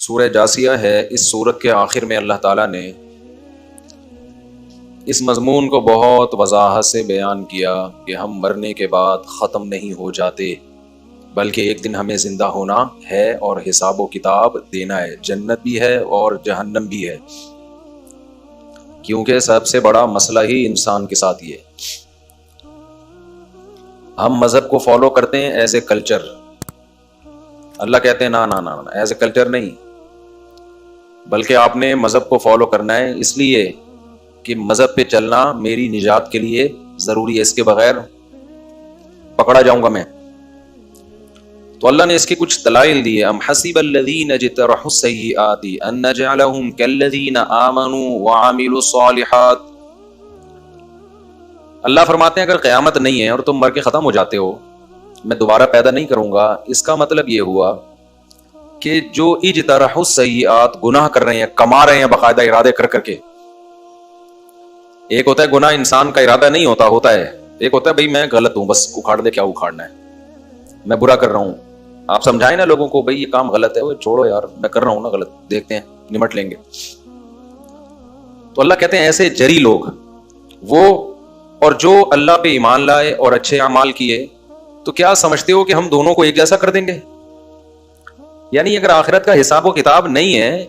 سورہ جاسیہ ہے. اس سورت کے آخر میں اللہ تعالیٰ نے اس مضمون کو بہت وضاحت سے بیان کیا کہ ہم مرنے کے بعد ختم نہیں ہو جاتے، بلکہ ایک دن ہمیں زندہ ہونا ہے اور حساب و کتاب دینا ہے. جنت بھی ہے اور جہنم بھی ہے، کیونکہ سب سے بڑا مسئلہ ہی انسان کے ساتھ یہ. ہم مذہب کو فالو کرتے ہیں ایز اے کلچر. اللہ کہتے ہیں نا نا نا ایز اے کلچر نہیں، بلکہ آپ نے مذہب کو فالو کرنا ہے اس لیے کہ مذہب پہ چلنا میری نجات کے لیے ضروری ہے، اس کے بغیر پکڑا جاؤں گا میں. تو اللہ نے اس کے کچھ دلائل دیے. ام حسب الذین اجترحوا السیئات ان نجعلهم کالذین آمنوا وعملوا الصالحات. اللہ فرماتے ہیں اگر قیامت نہیں ہے اور تم مر کے ختم ہو جاتے ہو، میں دوبارہ پیدا نہیں کروں گا. اس کا مطلب یہ ہوا کہ جو اجترحوا السیئات گناہ کر رہے ہیں، کما رہے ہیں باقاعدہ ارادے کر کر کے. ایک ہوتا ہے گناہ انسان کا ارادہ نہیں ہوتا ہے. ایک ہوتا ہے بھئی میں غلط ہوں، بس اکھاڑ دے، کیا اکھاڑنا ہے، میں برا کر رہا ہوں. آپ سمجھائیں نا لوگوں کو بھئی یہ کام غلط ہے، وہ چھوڑو یار، میں کر رہا ہوں نا غلط، دیکھتے ہیں نمٹ لیں گے. تو اللہ کہتے ہیں ایسے جری لوگ وہ، اور جو اللہ پہ ایمان لائے اور اچھے اعمال کیے، تو کیا سمجھتے ہو کہ ہم دونوں کو ایک جیسا کر دیں گے؟ یعنی اگر آخرت کا حساب و کتاب نہیں ہے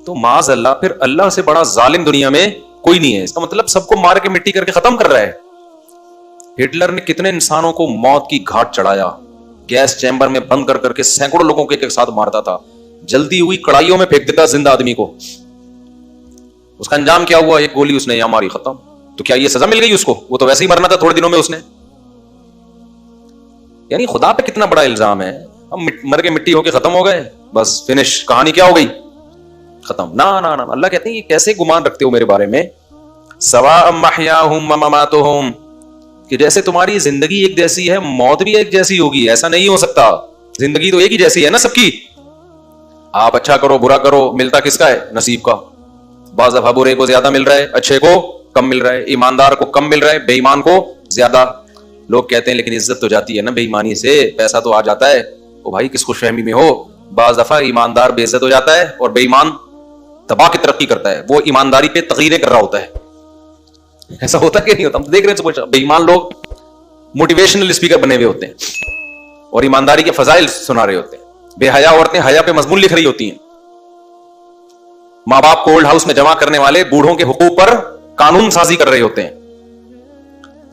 تو معاذ اللہ پھر اللہ سے بڑا ظالم دنیا میں کوئی نہیں ہے. اس کا مطلب سب کو مار کے مٹی کر کے ختم کر رہا ہے. ہٹلر نے کتنے انسانوں کو موت کی گھاٹ چڑھایا، گیس چیمبر میں بند کر کر کے سینکڑوں لوگوں کے ایک ساتھ مارتا تھا، جلدی ہوئی کڑائیوں میں پھینک دیتا زندہ آدمی کو. اس کا انجام کیا ہوا؟ ایک گولی اس نے یہاں ماری، ختم. تو کیا یہ سزا مل گئی اس کو؟ وہ تو ویسے ہی مرنا تھا تھوڑے دنوں میں اس نے. یعنی خدا پہ کتنا بڑا الزام ہے. ہم مر کے مٹی ہو کے ختم ہو گئے، بس فنش، کہانی کیا ہو گئی، ختم. نا نا نا، اللہ کہتے ہیں یہ کیسے گمان رکھتے ہو میرے بارے میں؟ سواء محیاہم ومماتہم، کہ جیسے تمہاری زندگی ایک جیسی ہے موت بھی ایک جیسی ہوگی. ایسا نہیں ہو سکتا، زندگی تو ایک ہی جیسی ہے نا سب کی. آپ اچھا کرو برا کرو، ملتا کس کا ہے؟ نصیب کا. بعض دفعہ برے کو زیادہ مل رہا ہے، اچھے کو کم مل رہا ہے، ایماندار کو کم مل رہا ہے، بے ایمان کو زیادہ. لوگ کہتے ہیں لیکن عزت تو جاتی ہے نا بے ایمانی سے، پیسہ تو آ جاتا ہے. او بھائی کس خوش فہمی میں ہو؟ بعض دفعہ ایماندار بے عزت ہو جاتا ہے اور بے ایمان تباہ کی ترقی کرتا ہے. وہ ایمانداری پہ تغیریں کر رہا ہوتا ہے. ایسا ہوتا کہ نہیں ہوتا؟ ہم دیکھ رہے ہیں بے ایمان لوگ موٹیویشنل اسپیکر بنے ہوئے ہوتے ہیں اور ایمانداری کے فضائل سنا رہے ہوتے ہیں. بے حیا عورتیں حیا پہ مضمون لکھ رہی ہوتی ہیں. ماں باپ کو اولڈ ہاؤس میں جمع کرنے والے بوڑھوں کے حقوق پر قانون سازی کر رہے ہوتے ہیں.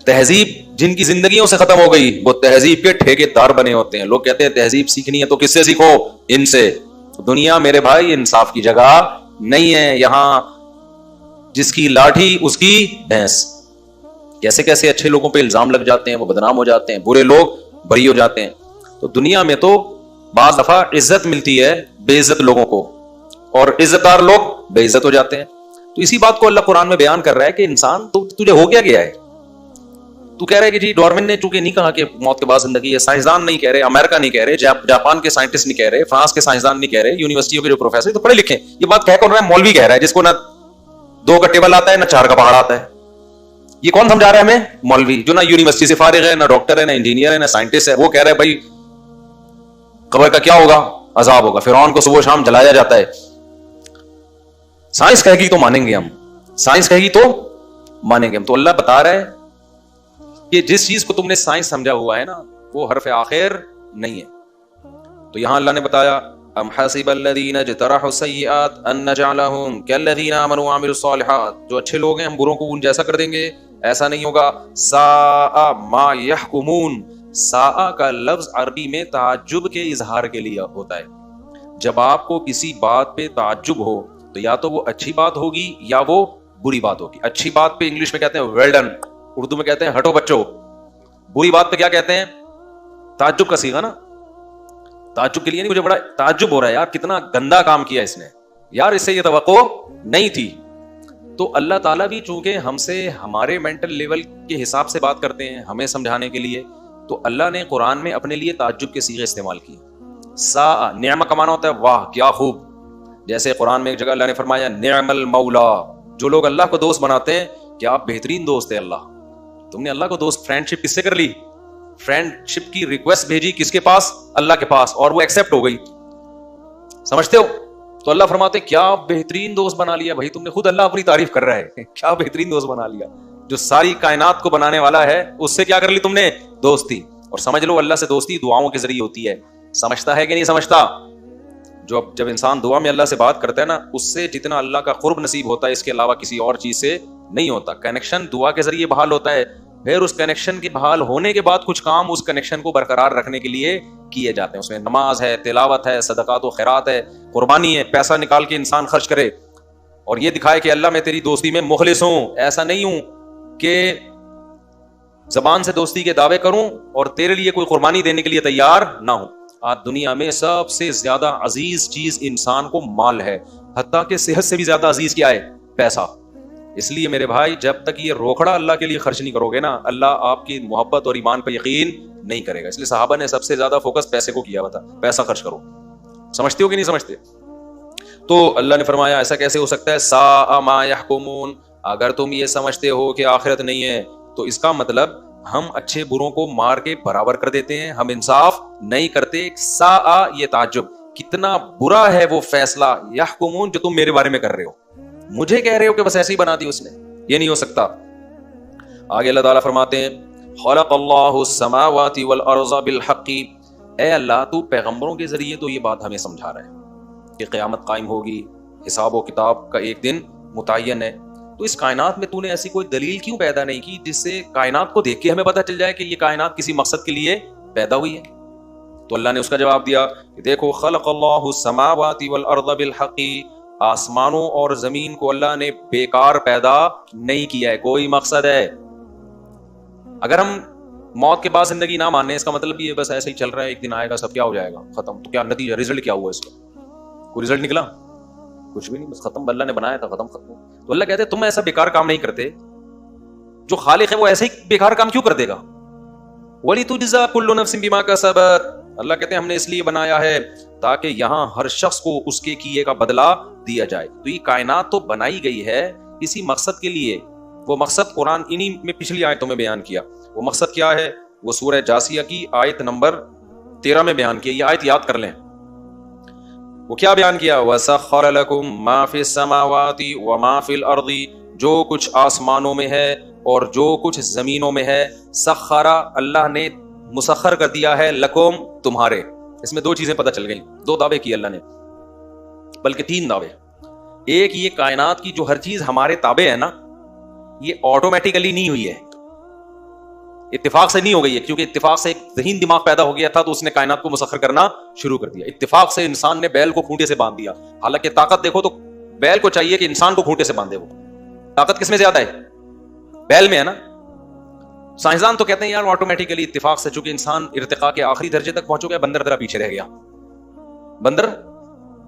تہذیب جن کی زندگیوں سے ختم ہو گئی وہ تہذیب کے ٹھیکے دار بنے ہوتے ہیں. لوگ کہتے ہیں تہذیب سیکھنی ہے تو کس سے سیکھو؟ ان سے. دنیا میرے بھائی انصاف کی جگہ نہیں ہے. یہاں جس کی لاٹھی اس کی بھینس. کیسے کیسے اچھے لوگوں پہ الزام لگ جاتے ہیں، وہ بدنام ہو جاتے ہیں، برے لوگ بری ہو جاتے ہیں. تو دنیا میں تو بعض دفعہ عزت ملتی ہے بے عزت لوگوں کو، اور عزت دار لوگ بے عزت ہو جاتے ہیں. تو اسی بات کو اللہ قرآن میں بیان کر رہا ہے کہ انسان تجھے ہو گیا ہے. تو کہہ رہے کہ جی ڈارون نے چونکہ نہیں کہا کہ موت کے بعد زندگی ہے، سائنسدان نہیں کہہ رہے، امریکہ نہیں کہہ رہے، جاپان کے سائنٹسٹ نہیں کہہ رہے، فرانس کے سائنسدان نہیں کہہ رہے، یونیورسٹیوں کے جو پروفیسر تو پڑھے لکھے. یہ بات کہہ کون رہا ہے؟ مولوی کہہ رہا ہے، جس کو نہ 2 کا ٹیبل آتا ہے نہ 4 کا پہاڑ آتا ہے. یہ کون سمجھا رہا ہے ہمیں؟ مولوی، جو نہ یونیورسٹی سے فارغ ہے، نہ ڈاکٹر ہے، نہ انجینئر ہے، نہ سائنٹسٹ ہے. وہ کہہ رہا ہے بھائی قبر کا کیا ہوگا؟ عذاب ہوگا. فرعون کو صبح شام جلایا جاتا ہے. سائنس کہے گی تو مانیں گے ہم، سائنس کہے گی تو مانیں گے ہم. تو اللہ بتا رہا ہے کہ جس چیز کو تم نے سائنس سمجھا ہوا ہے نا وہ حرف آخر نہیں ہے. تو یہاں اللہ نے بتایا ام حسب الذین اجترحوا السیئات ان نجعلهم کالذین آمنوا وعملوا الصالحات. جو اچھے لوگ ہیں ہم بروں کو ان جیسا کر دیں گے، ایسا نہیں ہوگا. ساء ما یحکمون. ساء کا لفظ عربی میں تعجب کے اظہار کے لیے ہوتا ہے. جب آپ کو کسی بات پہ تعجب ہو تو یا تو وہ اچھی بات ہوگی یا وہ بری بات ہوگی. اچھی بات پہ انگلش میں کہتے ہیں ویل ڈن، اردو میں کہتے ہیں ہٹو بچو. بری بات پہ کیا کہتے ہیں؟ تعجب کا صیغہ نا. تعجب کے لیے نہیں، مجھے بڑا تعجب ہو رہا ہے یار، کتنا گندا کام کیا اس نے، یار اس سے یہ توقع نہیں تھی. تو اللہ تعالیٰ بھی چونکہ ہم سے ہمارے مینٹل لیول کے حساب سے بات کرتے ہیں ہمیں سمجھانے کے لیے، تو اللہ نے قرآن میں اپنے لیے تعجب کے صیغے استعمال کیے. سا نعمت کا معنی ہوتا ہے واہ کیا خوب. جیسے قرآن میں ایک جگہ اللہ نے فرمایا نعم المولا. جو لوگ اللہ کو دوست بناتے ہیں کیا آپ بہترین دوست ہے اللہ. تم نے اللہ کو دوست فرینڈ شپ کس سے کر لی؟ فرینڈ شپ کی ریکویسٹ بھیجی کس کے پاس؟ اللہ کے پاس، اور وہ ایکسپٹ ہو گئی. سمجھتے ہو؟ تو اللہ فرماتے کیا بہترین دوست بنا لیا بھائی تم نے, خود اللہ اپنی تعریف کر رہا ہے, کیا بہترین دوست بنا لیا, جو ساری کائنات کو بنانے والا ہے اس سے کیا کر لی تم نے, دوستی. اور سمجھ لو اللہ سے دوستی دعاؤں کے ذریعے ہوتی ہے. سمجھتا ہے کہ نہیں سمجھتا؟ جب انسان دعا میں اللہ سے بات کرتا ہے نا, اس سے جتنا اللہ کا قرب نصیب ہوتا ہے اس کے علاوہ کسی اور چیز سے نہیں ہوتا. کنیکشن دعا کے ذریعے بحال ہوتا ہے, پھر اس کنیکشن کے بحال ہونے کے بعد کچھ کام اس کنیکشن کو برقرار رکھنے کے لیے کیے جاتے ہیں. اس میں نماز ہے, تلاوت ہے, صدقات و خیرات ہے, قربانی ہے, پیسہ نکال کے انسان خرچ کرے اور یہ دکھائے کہ اللہ میں تیری دوستی میں مخلص ہوں. ایسا نہیں ہوں کہ زبان سے دوستی کے دعوے کروں اور تیرے لیے کوئی قربانی دینے کے لیے تیار نہ ہوں. آج دنیا میں سب سے زیادہ عزیز چیز انسان کو مال ہے, حتیٰ کہ صحت سے بھی زیادہ عزیز کیا ہے, پیسہ. اس لیے میرے بھائی جب تک یہ روکڑا اللہ کے لیے خرچ نہیں کرو گے نا, اللہ آپ کی محبت اور ایمان پہ یقین نہیں کرے گا. اس لیے صحابہ نے سب سے زیادہ فوکس پیسے کو کیا ہوا تھا, پیسہ خرچ کرو. سمجھتے ہو کہ نہیں سمجھتے؟ تو اللہ نے فرمایا ایسا کیسے ہو سکتا ہے, ساء ما یحکمون, اگر تم یہ سمجھتے ہو کہ آخرت نہیں ہے تو اس کا مطلب ہم اچھے بروں کو مار کے برابر کر دیتے ہیں, ہم انصاف نہیں کرتے. ساء یہ تعجب, کتنا برا ہے وہ فیصلہ, یحکمون جو تم میرے بارے میں کر رہے ہو, مجھے کہہ رہے ہو کہ بس ایسے ہی بنا دی اس نے, یہ نہیں ہو سکتا. آگے اللہ تعالیٰ فرماتے ہیں خلق اللہ السماوات والارض بالحق, اے اللہ تو پیغمبروں کے ذریعے تو یہ بات ہمیں سمجھا رہا ہے کہ قیامت قائم ہوگی, حساب و کتاب کا ایک دن متعین ہے. تو اس کائنات میں تو نے ایسی کوئی دلیل کیوں پیدا نہیں کی جس سے کائنات کو دیکھ کے ہمیں پتہ چل جائے کہ یہ کائنات کسی مقصد کے لیے پیدا ہوئی ہے؟ تو اللہ نے اس کا جواب دیا کہ دیکھو خلق اللہ السماوات والارض بالحق, آسمانوں اور زمین کو اللہ نے بیکار پیدا نہیں کیا ہے, کوئی مقصد ہے. اگر ہم موت کے بعد زندگی نہ ماننے, اس کا مطلب یہ بس ایسے ہی چل رہا ہے, ایک دن آئے گا سب کیا ہو جائے گا, ختم. تو کیا نتیجہ, رزلٹ کیا ہوا اس کا؟ کوئی رزلٹ نکلا؟ کچھ بھی نہیں, بس ختم. اللہ نے بنایا تھا, ختم. تو اللہ کہتے ہیں تم ایسا بیکار کام نہیں کرتے, جو خالق ہے وہ ایسے ہی بیکار کام کیوں کر دے گا؟ وَلِتُجْزَىٰ كُلُّ نَفْسٍ بِمَا كَسَبَتْ, اللہ کہتے ہیں ہم نے اس لیے بنایا ہے تاکہ یہاں ہر شخص کو اس کے کیے کا بدلہ دیا جائے. تو یہ کائنات تو بنائی گئی ہے کسی مقصد کے لیے, وہ مقصد قرآن انہی میں پچھلی آیتوں میں بیان کیا. وہ مقصد کیا ہے؟ وہ سورہ جاسیہ کی آیت نمبر 13 میں بیان کیا. یہ آیت یاد کر لیں. وہ کیا بیان کیا؟ وَسَخَّرَ لَكُم مَّا فِي السَّمَاوَاتِ وَمَا فِي الْأَرْضِ, جو کچھ آسمانوں میں ہے اور جو کچھ زمینوں میں ہے, سخرا اللہ نے مسخر کر دیا ہے, لکم تمہارے. اس میں دو چیزیں پتہ چل گئیں, دو دعوے کیے اللہ نے, بلکہ تین دعوے. ایک یہ کائنات کی جو ہر چیز ہمارے تابع ہے نا, یہ آٹومیٹیکلی نہیں ہوئی ہے, اتفاق سے نہیں ہو گئی ہے, کیونکہ اتفاق سے ایک ذہین دماغ پیدا ہو گیا تھا تو اس نے کائنات کو مسخر کرنا شروع کر دیا. اتفاق سے انسان نے بیل کو کھونٹے سے باندھ دیا, حالانکہ طاقت دیکھو تو بیل کو چاہیے کہ انسان کو کھونٹے سے باندھے. وہ طاقت کس میں زیادہ ہے؟ بیل میں ہے نا. سائنسدان تو کہتے ہیں یار آٹومیٹیکلی اتفاق سے, چونکہ انسان ارتقاء کے آخری درجے تک پہنچ گیا, بندر ذرا پیچھے رہ گیا, بندر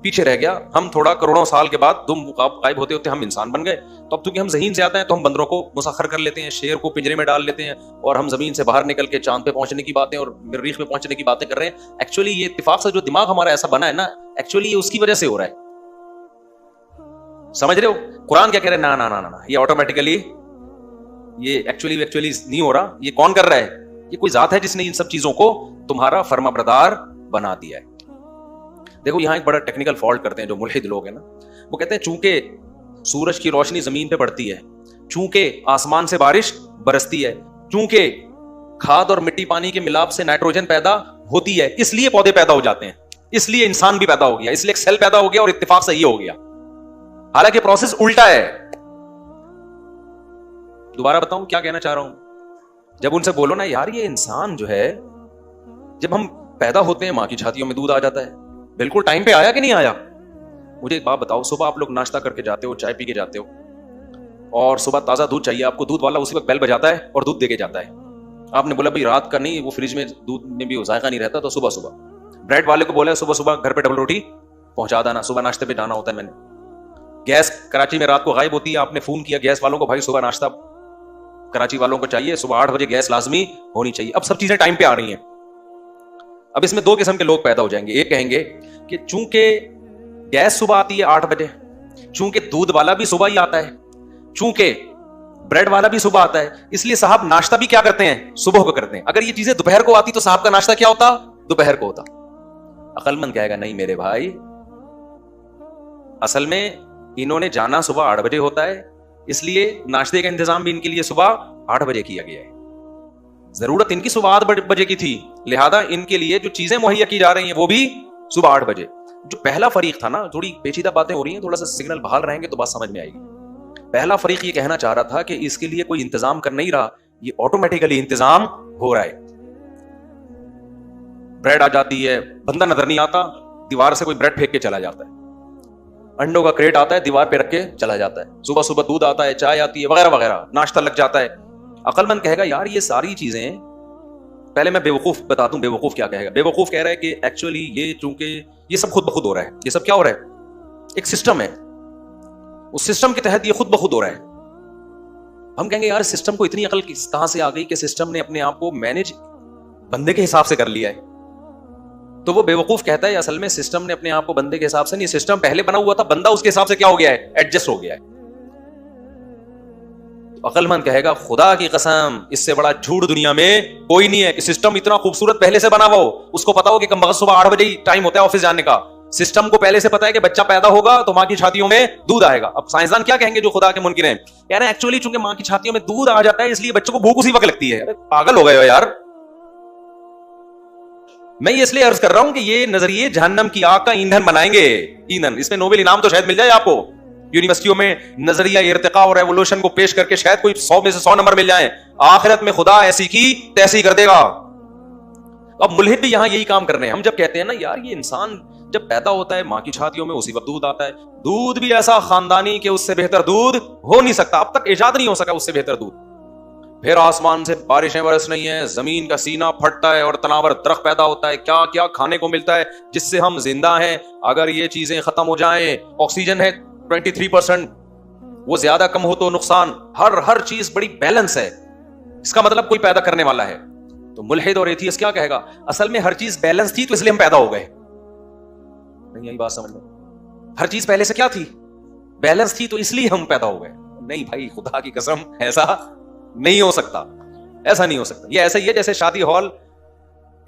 پیچھے رہ گیا. ہم تھوڑا کروڑوں سال کے بعد دم غائب ہوتے ہوتے ہم انسان بن گئے. تو اب چونکہ ہم ذہین زیادہ ہیں تو ہم بندروں کو مسخر کر لیتے ہیں, شیر کو پنجرے میں ڈال لیتے ہیں, اور ہم زمین سے باہر نکل کے چاند پہ پہنچنے کی باتیں اور مریخ پہ پہنچنے کی باتیں کر رہے ہیں. ایکچولی یہ اتفاق سے جو دماغ ہمارا ایسا بنا ہے نا, ایکچولی یہ اس کی وجہ سے ہو رہا ہے. سمجھ رہے ہو؟ قرآن کیا کہہ رہے ہیں؟ نا, یہ آٹومیٹیکلی, یہ ایکچولی نہیں ہو رہا. یہ کون کر رہا ہے؟ یہ کوئی ذات ہے جس نے ان سب چیزوں کو تمہارا فرما بردار بنا دیا ہے. دیکھو یہاں ایک بڑا ٹیکنیکل فالٹ کرتے ہیں جو ملحد لوگ ہیں نا, وہ کہتے ہیں چونکہ سورج کی روشنی زمین پہ پڑتی ہے, چونکہ آسمان سے بارش برستی ہے, چونکہ کھاد اور مٹی پانی کے ملاپ سے نائٹروجن پیدا ہوتی ہے, اس لیے پودے پیدا ہو جاتے ہیں, اس لیے انسان بھی پیدا ہو گیا, اس لیے ایک سیل پیدا ہو گیا اور اتفاق سے یہ ہو گیا. حالانکہ پروسیس الٹا ہے. دوبارہ بتاؤں کیا کہنا چاہ رہا ہوں. جب ان سے بولو نا یار یہ انسان جو ہے, جب ہم پیدا ہوتے ہیں ماں کی چھاتیوں میں دودھ آ جاتا ہے, بالکل ٹائم پہ آیا کہ نہیں آیا؟ مجھے ایک بات بتاؤ, صبح آپ لوگ ناشتہ کر کے جاتے ہو, چائے پی کے جاتے ہو, اور صبح تازہ دودھ چاہیے آپ کو, دودھ والا اسی وقت بیل بجاتا ہے اور دودھ دے کے جاتا ہے. آپ نے بولا بھائی رات کا نہیں, وہ فریج میں دودھ میں بھی ذائقہ نہیں رہتا, تو صبح بریڈ والے کو بولا صبح گھر پہ ڈبل روٹی پہنچا دینا, صبح ناشتے پہ جانا ہوتا ہے. میں نے گیس کراچی میں رات کو غائب ہوتی ہے, آپ نے فون کیا گیس والوں کو, بھائی صبح ناشتہ کراچی والوں کو چاہیے, صبح 8 بجے گیس لازمی ہونی چاہیے. اب سب چیزیں ٹائم پہ آ رہی ہیں. اب اس میں دو قسم کے لوگ پیدا ہو جائیں گے. ایک کہیں گے کہ چونکہ گیس صبح آتی ہے 8 بجے, چونکہ دودھ والا بھی صبح ہی آتا ہے, چونکہ بریڈ والا بھی صبح آتا ہے, اس لیے صاحب ناشتہ بھی کیا کرتے ہیں؟ صبح کو کرتے ہیں. اگر یہ چیزیں دوپہر کو آتی تو صاحب کا ناشتہ کیا ہوتا؟ دوپہر کو ہوتا. عقل مند کہے گا نہیں میرے بھائی, اصل میں انہوں نے جانا صبح 8 بجے ہوتا ہے، اس لیے ناشتے کا انتظام بھی ان کے لیے صبح 8 بجے کیا گیا ہے. ضرورت ان کی صبح 8 بجے کی تھی، لہذا ان کے لیے جو چیزیں مہیا کی جا رہی ہیں وہ بھی صبح 8 بجے. جو پہلا فریق تھا نا، تھوڑی پیچیدہ باتیں ہو رہی ہیں، تھوڑا سا سگنل بحال رہیں گے تو بات سمجھ میں آئے گی. پہلا فریق یہ کہنا چاہ رہا تھا کہ اس کے لیے کوئی انتظام کر نہیں رہا، یہ آٹومیٹیکلی انتظام ہو رہا ہے. بریڈ آ جاتی ہے، بندہ نظر نہیں آتا، دیوار سے کوئی بریڈ پھینک کے چلا جاتا ہے. انڈوں کا کریٹ آتا ہے، دیوار پہ رکھ کے چلا جاتا ہے. صبح صبح دودھ آتا ہے، چائے آتی ہے، وغیرہ وغیرہ، ناشتہ لگ جاتا ہے. عقل مند کہے گا یار یہ ساری چیزیں، پہلے میں بے وقوف بتا دوں بے وقوف کیا کہے گا. بے وقوف کہہ رہا ہے کہ ایکچولی یہ چونکہ یہ سب خود بخود ہو رہا ہے. یہ سب کیا ہو رہا ہے؟ ایک سسٹم ہے، اس سسٹم کے تحت یہ خود بخود ہو رہا ہے. ہم کہیں گے یار سسٹم کو اتنی عقل کہاں سے آ گئی کہ سسٹم نے اپنے آپ کو مینج بندے کے حساب سے کر لیا ہے. تو وہ بے وقوف کہتا ہے اصل میں سسٹم نے اپنے آپ کو بندے کے حساب سے نہیں، سسٹم پہلے بنا ہوا تھا، بندہ اس کے حساب سے کیا ہو گیا ہے؟ ایڈجسٹ ہو گیا ہے. عقل مند کہے گا خدا کی قسم اس سے بڑا جھوٹ دنیا میں کوئی نہیں ہے کہ سسٹم اتنا خوبصورت پہلے سے بنا ہوا ہو. اس کو پتا ہو کہ کم وقت صبح 8 بجے ہی ٹائم ہوتا ہے آفس جانے کا. سسٹم کو پہلے سے پتا ہے کہ بچہ پیدا ہوگا تو ماں کی چھاتیوں میں دودھ آئے گا. اب سائنسدان کیا کہیں گے جو خدا کے منکر ہیں؟ کہہ رہے ہیں ایکچولی چونکہ ماں کی چھاتیوں میں دودھ آ جاتا ہے اس لیے بچوں کو بھوک اسی وقت لگتی ہے. پاگل ہو گئے ہو یار. میں یہ اس لیے عرض کر رہا ہوں کہ یہ نظریے جہنم کی آگ کا ایندھن بنائیں گے. ایندھن، اس میں نوبل انعام تو شاید مل جائے آپ کو. یونیورسٹیوں میں نظریہ ارتقاء اور ریولوشن کو پیش کر کے شاید کوئی 100 میں سے 100 نمبر مل جائیں. آخرت میں خدا ایسی کی تیسی کر دے گا. اب ملحد بھی یہاں یہی کام کر رہے ہیں. ہم جب کہتے ہیں نا یار یہ انسان جب پیدا ہوتا ہے ماں کی چھاتیوں میں اسی وقت دودھ آتا ہے، دودھ بھی ایسا خاندانی کہ اس سے بہتر دودھ ہو نہیں سکتا، اب تک ایجاد نہیں ہو سکا اس سے بہتر دودھ. پھر آسمان سے بارشیں برس رہی ہیں، زمین کا سینہ پھٹتا ہے اور تناور درخت پیدا ہوتا ہے، کیا کیا کھانے کو ملتا ہے جس سے ہم زندہ ہیں. اگر یہ چیزیں ختم ہو جائیں، آکسیجن ہے 23%، وہ زیادہ کم ہو تو نقصان. ہر چیز بڑی بیلنس ہے. اس کا مطلب کوئی پیدا کرنے والا ہے. تو ملحد اور ایتھیسٹ کیا کہے گا؟ اصل میں ہر چیز بیلنس تھی تو اس لیے ہم پیدا ہو گئے. نہیں یہی بات سمجھ لو. ہر چیز پہلے سے کیا تھی؟ بیلنس تھی تو اس لیے ہم پیدا ہو گئے. نہیں بھائی خدا کی قسم ایسا نہیں ہو سکتا، ایسا نہیں ہو سکتا. یہ ایسا ہی ہے جیسے شادی ہال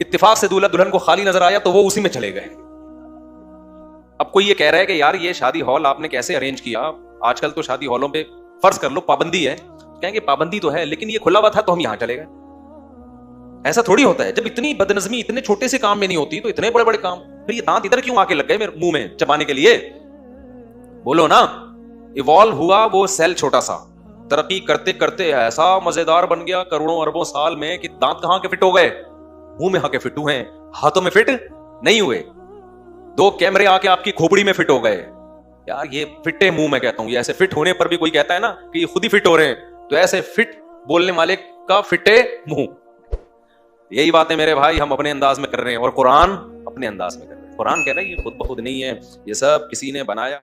اتفاق سے دولہا دلہن کو خالی نظر آیا تو وہ اسی میں چلے گئے. اب کوئی یہ کہہ رہا ہے کہ یار یہ شادی ہال آپ نے کیسے ارینج کیا؟ آج کل تو شادی ہالوں پہ فرض کر لو پابندی ہے. کہیں گے پابندی تو ہے لیکن یہ کھلا ہوا تھا تو ہم یہاں چلے گئے. ایسا تھوڑی ہوتا ہے. جب اتنی بدنظمی اتنے چھوٹے سے کام میں نہیں ہوتی تو اتنے بڑے بڑے کام. پھر یہ دانت ادھر کیوں آ کے لگ گئے میرے منہ میں چبانے کے لیے؟ بولو نا. ایوالو ہوا وہ سیل چھوٹا سا، ترقی کرتے کرتے ایسا مزیدار بن گیا کروڑوں اربوں سال میں کہ دانت کہاں کے فٹ ہو گئے؟ منہ میں کے فٹ ہوئے ہیں، ہاتھوں میں فٹ نہیں ہوئے. 2 کیمرے آ کے آپ کی کھوپڑی میں فٹ ہو گئے. یار یہ فٹے منہ میں کہتا ہوں. یہ ایسے فٹ ہونے پر بھی کوئی کہتا ہے نا کہ یہ خود ہی فٹ ہو رہے ہیں، تو ایسے فٹ بولنے والے کا فٹے منہ. یہی باتیں میرے بھائی ہم اپنے انداز میں کر رہے ہیں اور قرآن اپنے انداز میں کر رہے ہیں. قرآن کہہ رہا ہے یہ خود بخود نہیں ہے، یہ سب کسی نے بنایا.